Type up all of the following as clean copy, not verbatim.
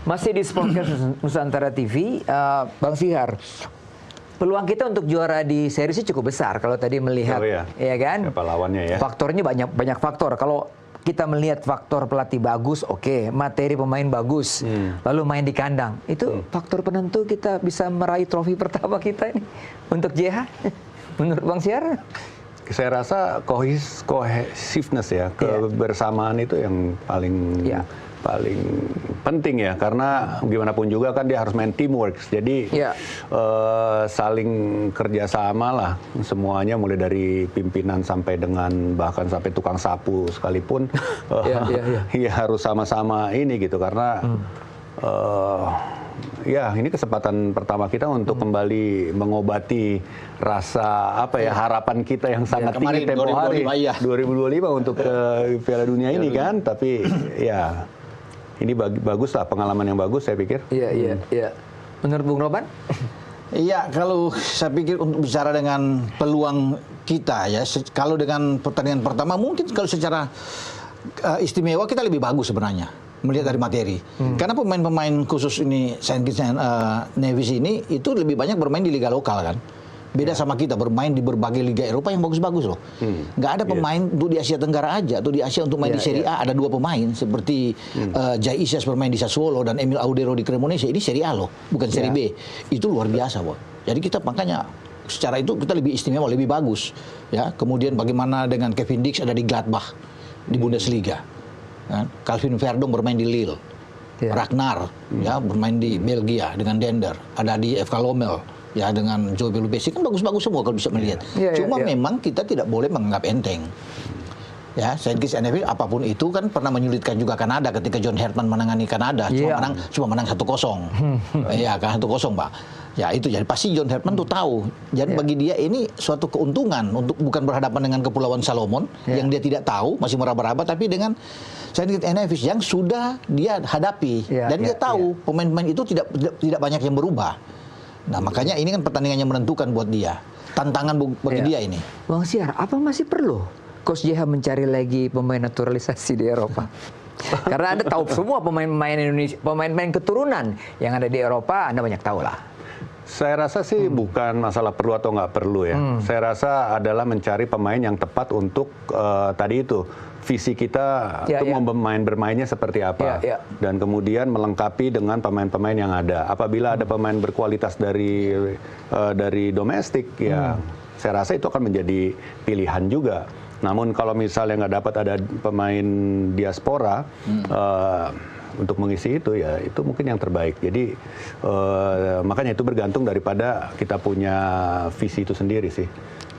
Masih di Sportcast Nusantara TV, Bang Syihar. Peluang kita untuk juara di seri sih cukup besar kalau tadi melihat, ya kan? Siapa lawannya ya? Faktornya banyak faktor. Kalau kita melihat faktor pelatih bagus, oke, materi pemain bagus, lalu main di kandang, itu faktor penentu kita bisa meraih trofi pertama kita ini untuk JH. Menurut Bang Syihar? Saya rasa cohesiveness ya, kebersamaan itu yang paling penting ya, karena gimana pun juga kan dia harus main teamwork, jadi saling kerjasama lah semuanya, mulai dari pimpinan sampai dengan bahkan sampai tukang sapu sekalipun ya harus sama-sama ini gitu, karena ya ini kesempatan pertama kita untuk kembali mengobati rasa harapan kita yang sangat tinggi tempo hari 2025 untuk ke Piala Dunia ini kan, tapi ya ini bagus lah, pengalaman yang bagus saya pikir. Iya. Menurut Bung Roban? Iya, kalau saya pikir untuk bicara dengan peluang kita ya, kalau dengan pertandingan pertama mungkin kalau secara istimewa kita lebih bagus sebenarnya melihat dari materi. Karena pemain-pemain khusus ini Saint Kitts and Nevis ini itu lebih banyak bermain di liga lokal kan. Beda sama kita bermain di berbagai liga Eropa yang bagus-bagus loh. Nggak ada pemain untuk di Asia Tenggara aja, atau di Asia untuk main di Serie A ada 2 pemain seperti Jai Isyas bermain di Sassuolo dan Emil Audero di Cremonese. Ini Serie A loh, bukan Serie B. Itu luar biasa, Boy. Jadi kita makanya secara itu kita lebih istimewa, lebih bagus. Ya, kemudian bagaimana dengan Kevin Dix ada di Gladbach di Bundesliga. Kan? Calvin Verdong bermain di Lille. Ragnar ya bermain di Belgia dengan Dender, ada di FK Lommel. Ya dengan Joe Belubesi kan bagus-bagus semua kalau bisa melihat. Cuma memang kita tidak boleh menganggap enteng. Ya, Saint Kitts and Nevis apapun itu kan pernah menyulitkan juga Kanada ketika John Herman menangani Kanada, cuma menang 1-0. Iya kan 1-0, Pak. Ya itu jadi pasti John Herman tuh tahu. Jadi bagi dia ini suatu keuntungan untuk bukan berhadapan dengan Kepulauan Salomon yang dia tidak tahu, masih meraba-raba, tapi dengan Saint Kitts and Nevis yang sudah dia hadapi dan dia tahu pemain-pemain itu tidak banyak yang berubah. Nah makanya ini kan pertandingan yang menentukan buat dia, tantangan bagi dia ini. Bang Syihar, apa masih perlu Coach JH mencari lagi pemain naturalisasi di Eropa? Karena Anda tahu semua pemain-pemain Indonesia, pemain-pemain keturunan yang ada di Eropa, Anda banyak tahu lah. Saya rasa sih bukan masalah perlu atau nggak perlu ya. Saya rasa adalah mencari pemain yang tepat untuk tadi itu. Visi kita itu mau bermainnya seperti apa, dan kemudian melengkapi dengan pemain-pemain yang ada. Apabila ada pemain berkualitas dari domestik, ya saya rasa itu akan menjadi pilihan juga. Namun kalau misalnya nggak dapat ada pemain diaspora untuk mengisi itu, ya itu mungkin yang terbaik. Jadi makanya itu bergantung daripada kita punya visi itu sendiri sih.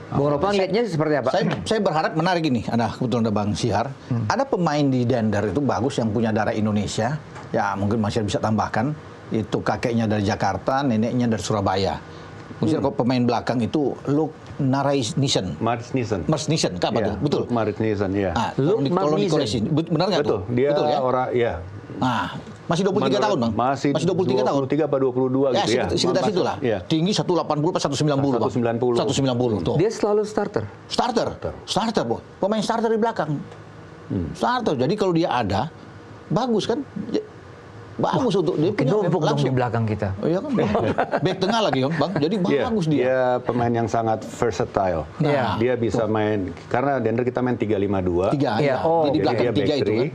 Bung Ropan lihatnya seperti apa? Saya berharap menarik ini, kebetulan ada Bang Syihar. Ada pemain di Dender itu bagus yang punya darah Indonesia. Ya mungkin masih bisa tambahkan. Itu kakeknya dari Jakarta, neneknya dari Surabaya. Mungkin pemain belakang itu Luke Naraisnisen. Marit Nissen, Kak, betul. Marit Nissen, ya. Luke Naraisnisen. Benar nggak tuh? Betul, dia betul, ya? orang, ya. Nah, masih 23 tahun, Bang? Masih 23 tahun? 23 apa 22 ya, gitu ya. Sekitar situ lah. Ya. Tinggi 180 apa 190, Bang? 190 tuh. Dia selalu starter? Starter, Boy. Pemain starter di belakang. Starter. Jadi kalau dia ada, bagus kan? Bagus untuk dia punya langsung di belakang kita. Oh, iya kan, back tengah lagi, Bang. Jadi bagus dia. Dia pemain yang sangat versatile. Dia bisa main, karena Dender kita main 3-5-2. Di belakang 3 itu kan.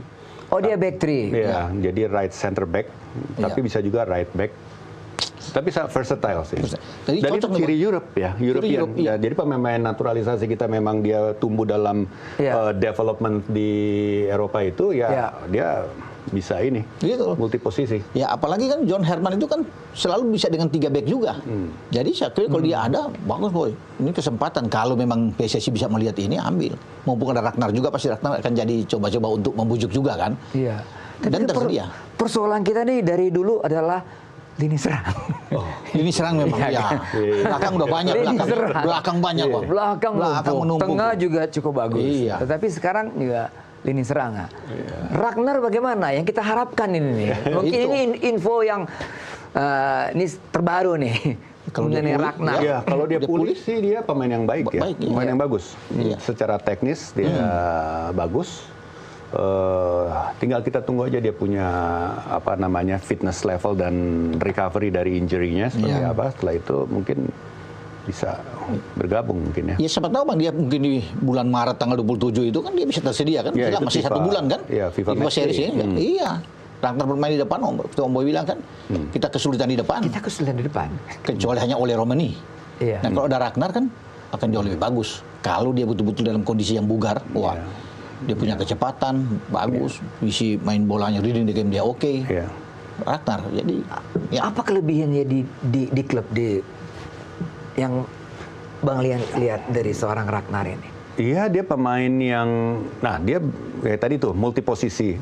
Oh, dia back 3. Iya, jadi right center back, tapi bisa juga right back. Tapi versatile sih. Jadi dan itu ciri Europe ya, European. Ya, jadi pemain naturalisasi kita memang dia tumbuh dalam development di Eropa itu, dia bisa ini, multi posisi. Ya, apalagi kan John Herman itu kan selalu bisa dengan 3 back juga. Jadi saya kira kalau dia ada, bagus, Boy. Ini kesempatan. Kalau memang PSSI bisa melihat ini, ambil. Mumpung ada Ragnar juga, pasti Ragnar akan jadi coba-coba untuk membujuk juga kan. Iya. Dan tersedia. Persoalan kita nih dari dulu adalah lini serang. Lini serang memang, belakang udah banyak, belakang banyak, Bang. Belakang menumpuk. Tengah juga cukup bagus. Tetapi sekarang juga lini serang. Ragnar bagaimana? Yang kita harapkan ini nih. Mungkin ini info yang ini terbaru nih. Kalau mengenai Ragnar. Ya, kalau dia pulih sih dia pemain yang baik ya. Pemain yang bagus. Secara teknis dia bagus. tinggal kita tunggu aja dia punya fitness level dan recovery dari injury-nya seperti apa. Setelah itu mungkin bisa bergabung mungkin ya. Ya siapa tahu Bang, dia mungkin di bulan Maret tanggal 27 itu kan dia bisa tersedia kan. Ya, masih FIFA, 1 bulan kan. Iya, FIFA Series ini. Iya. Ragnar bermain di depan, Om Boy bilang kan, kita kesulitan di depan. Kita kesulitan di depan. Kecuali hanya oleh Romani. Iya. Nah kalau ada Ragnar kan akan jauh lebih bagus. Kalau dia betul-betul dalam kondisi yang bugar, wah. Dia punya kecepatan bagus, visi main bolanya, reading the game dia oke. Ragnar, jadi apa kelebihannya di klub yang Bang lihat dari seorang Ragnar ini? Iya, dia pemain yang, dia kayak tadi tuh multi posisi.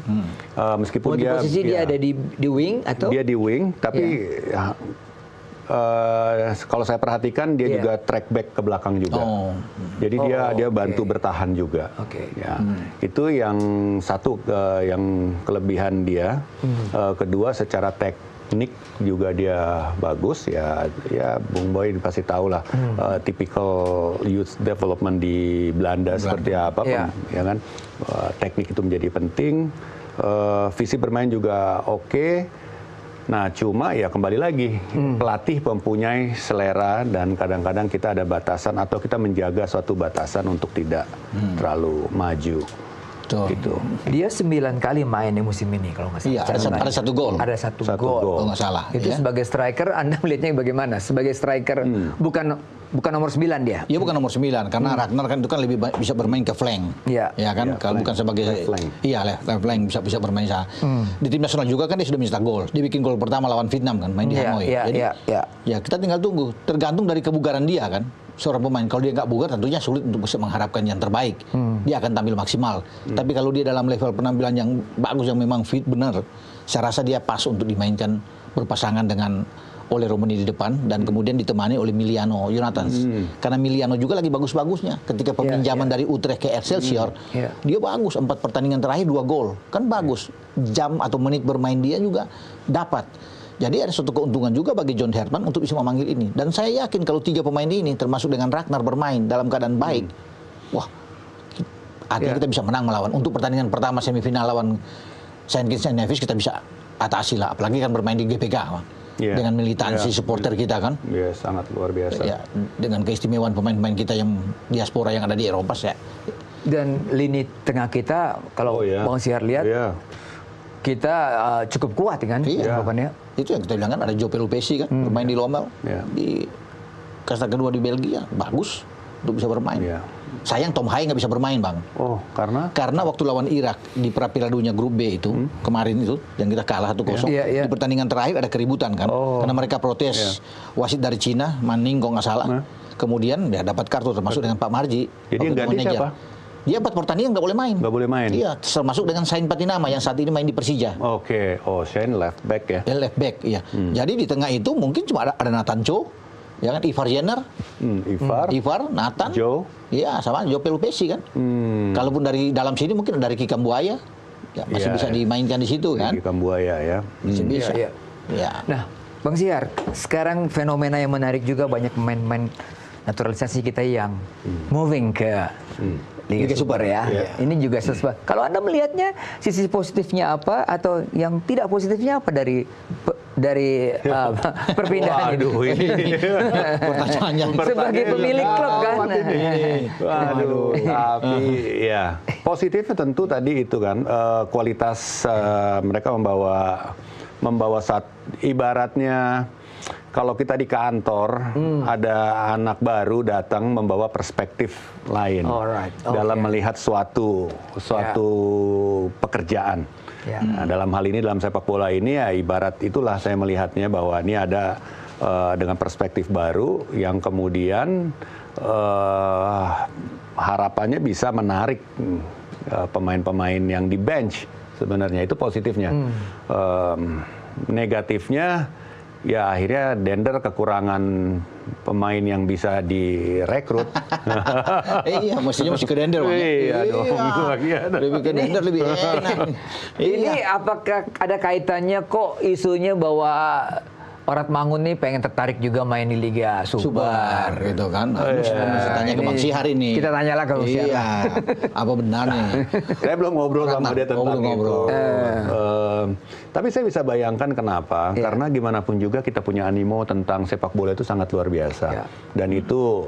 Meskipun dia ada di wing atau? Dia di wing, tapi kalau saya perhatikan dia juga track back ke belakang juga. Jadi dia bantu bertahan juga. Itu yang satu yang kelebihan dia. Kedua secara teknik juga dia bagus ya. Bung Boy pasti tahu lah typical youth development di Belanda seperti apa, ya kan. Teknik itu menjadi penting. Visi bermain juga oke. Nah, cuma ya kembali lagi, pelatih mempunyai selera dan kadang-kadang kita ada batasan atau kita menjaga suatu batasan untuk tidak terlalu maju. Gitu. Dia 9 kali main di musim ini kalau nggak salah. Iya, ada 1 gol. Ada 1 gol. Kalau nggak salah. Itu sebagai striker, Anda melihatnya bagaimana? Sebagai striker, bukan nomor 9 dia? Iya, bukan nomor 9. Karena Ragnar kan itu kan lebih bisa bermain ke flank. Iya. Ya kan? Kalau bukan sebagai flank. Iya, left flank bisa bermain sana. Di tim nasional juga kan dia sudah mencetak gol. Dia bikin gol pertama lawan Vietnam kan, main di Hanoi. Jadi, ya kita tinggal tunggu. Tergantung dari kebugaran dia kan. Seorang pemain kalau dia nggak bugar tentunya sulit untuk bisa mengharapkan yang terbaik. Dia akan tampil maksimal. Tapi kalau dia dalam level penampilan yang bagus, yang memang fit benar, saya rasa dia pas untuk dimainkan berpasangan dengan oleh Romani di depan dan kemudian ditemani oleh Miliano Jonathans. Karena Miliano juga lagi bagus-bagusnya ketika peminjaman dari Utrecht ke Excelsior. Dia bagus, 4 pertandingan terakhir 2 gol. Kan bagus. Jam atau menit bermain dia juga dapat. Jadi ada suatu keuntungan juga bagi John Herman untuk bisa memanggil ini. Dan saya yakin kalau 3 pemain ini termasuk dengan Ragnar bermain dalam keadaan baik, wah, artinya kita bisa menang melawan. Untuk pertandingan pertama semifinal lawan Saint Kitts and Nevis kita bisa atasi lah. Apalagi kan bermain di GPK, dengan militansi supporter kita kan. Sangat luar biasa. Dengan keistimewaan pemain-pemain kita yang diaspora yang ada di Eropa. Dan lini tengah kita, kalau Bang Syihar lihat, kita cukup kuat kan? Itu yang kita bilang kan, ada Joe Pelupesi kan, bermain di Lommel, di kasta kedua di Belgia, bagus untuk bisa bermain. Sayang Tom Haye nggak bisa bermain Bang. Karena? Karena waktu lawan Irak di Piala Dunia Grup B itu, kemarin itu, yang kita kalah 1-0, di pertandingan terakhir ada keributan kan, karena mereka protes wasit dari Cina, Manning kalau nggak salah, kemudian dia dapat kartu termasuk dengan Pak Marji. Jadi yang ganti siapa? Dia 4 pertandingan nggak boleh main. Nggak boleh main? Iya, termasuk dengan Sain Patinama yang saat ini main di Persija. Sain left back ya? Left back, iya. Jadi di tengah itu mungkin cuma ada Nathan Cho, ya kan, Ivar Jenner, Ivar, Nathan, Joe, iya sama Joe Pelupesi kan. Kalaupun dari dalam sini mungkin dari Kikam Buaya, masih bisa dimainkan di situ kan. Kikam Buaya ya. Masih bisa. Nah, Bang Syihar, sekarang fenomena yang menarik juga, banyak pemain-pemain naturalisasi kita yang moving ke Liga Super ya. Ini juga sesuatu. Kalau Anda melihatnya sisi positifnya apa atau yang tidak positifnya apa dari perpindahan ini? Pertanyaannya sebagai pemilik klub kan. Tapi ya positifnya tentu tadi itu kan kualitas mereka membawa saat ibaratnya. Kalau kita di kantor, ada anak baru datang membawa perspektif lain dalam melihat suatu pekerjaan. Nah, dalam hal ini, dalam sepak bola ini ya ibarat itulah saya melihatnya bahwa ini ada dengan perspektif baru yang kemudian harapannya bisa menarik pemain-pemain yang di bench sebenarnya, itu positifnya. Negatifnya ya akhirnya Dender kekurangan pemain yang bisa direkrut. Iya, mestinya mesti ke Dender. Iya dong. Lebih ke Dender lebih enak. Ini apakah ada kaitannya kok isunya bahwa Mangun nih pengen tertarik juga main di Liga Super gitu kan. Mesti tanya ke Bang Syihar ini. Kita tanyalah ke Bang Syihar. Iya. Apa benar nih? Saya belum ngobrol sama dia tentang itu. Tapi saya bisa bayangkan kenapa. Karena gimana pun juga kita punya animo tentang sepak bola itu sangat luar biasa. Dan itu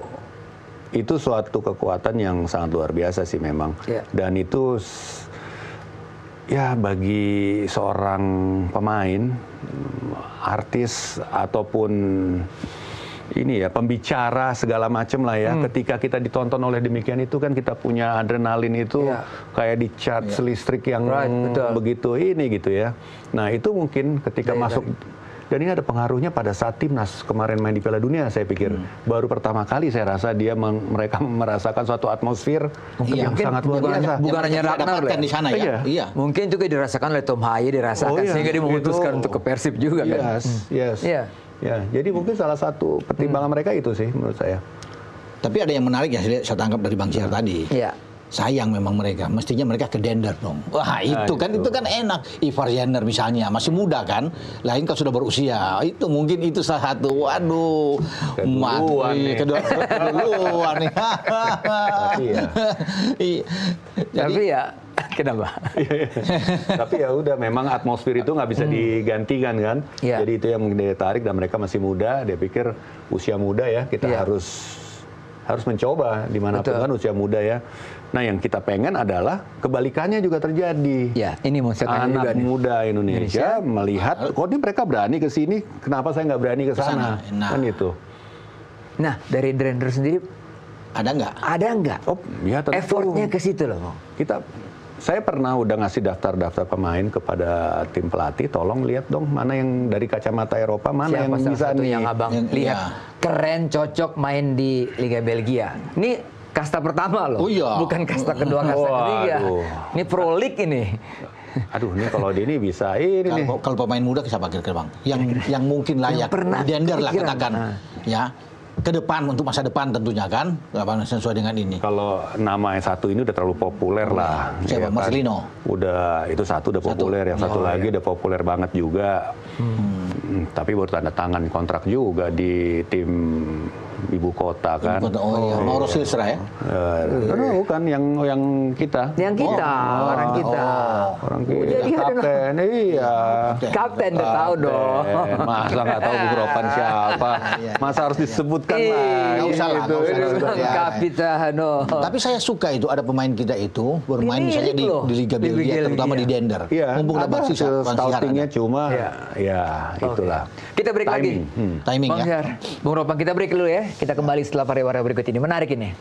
suatu kekuatan yang sangat luar biasa sih memang. Dan itu ya bagi seorang pemain, artis ataupun ini ya pembicara segala macam lah ya. Ketika kita ditonton oleh demikian itu kan kita punya adrenalin itu kayak di charge listrik yang begitu ini gitu ya. Nah itu mungkin ketika masuk. Dan ini ada pengaruhnya pada saat timnas kemarin main di Piala Dunia, saya pikir baru pertama kali saya rasa mereka merasakan suatu atmosfer yang sangat luar biasa. Bukan hanya Ragnar di sana ya. Iya. Mungkin juga dirasakan oleh Tom Haye, sehingga dia memutuskan untuk ke Persib juga kan. Yes. Ya, jadi mungkin salah satu pertimbangan mereka itu sih menurut saya. Tapi ada yang menarik ya, saya tangkap dari Bang Syihar tadi. Iya. Sayang memang mereka, mestinya mereka ke Dender dong. Wah itu kan enak. Ivar Jenner misalnya masih muda kan, lain kalau sudah berusia, itu mungkin itu salah satu. Waduh, keduluan nih. Tapi ya kenapa? Tapi ya udah, memang atmosfer itu nggak bisa digantikan kan. Jadi itu yang mungkin dia tarik, dan mereka masih muda. Dia pikir usia muda ya, kita harus mencoba dimanapun kan usia muda ya. Nah yang kita pengen adalah kebalikannya juga terjadi. Ya, ini mau saya tanya anak juga muda Indonesia melihat, kok ini mereka berani ke sini, kenapa saya nggak berani ke sana? Kan itu. Nah dari Dender sendiri ada nggak? Oh ya tentu. Effortnya ke situ loh. Saya pernah udah ngasih daftar pemain kepada tim pelatih, tolong lihat dong mana yang dari kacamata Eropa, mana yang bisa nih. Yang abang lihat keren, cocok main di Liga Belgia. Ini kasta pertama loh, bukan kasta kedua, kasta ketiga. Ini Pro League ini. Aduh, ini kalau di ini bisa ini nih. Kalau pemain muda siapa kira-kira Bang? Yang mungkin layak di Dender lah katakan. Ya. Ke depan, untuk masa depan tentunya kan, sesuai dengan ini. Kalau nama yang satu ini udah terlalu populer lah. Siapa? Ya, Marcelino? Udah, itu satu udah populer, yang satu lagi udah populer banget juga. Tapi baru tanda tangan kontrak juga di tim ibu kota kan. Mauro Silstra ya? Bukan, yang kita. Yang kita, orang kita. Orang kita. Jadi kapten, iya. Kapten udah tahu dong. Masa nggak tahu Bung Ropan siapa? Masa harus disebutkan lah. Nggak usah lah. Kapitan. Tapi saya suka itu ada pemain kita itu bermain misalnya di Liga Belgia, terutama di Dender. Mumpung dapat scoutingnya cuma ya itulah. Kita break lagi. Timing ya. Bung Ropan, kita break dulu ya. Kita kembali setelah pariwara berikut ini. Menarik ini.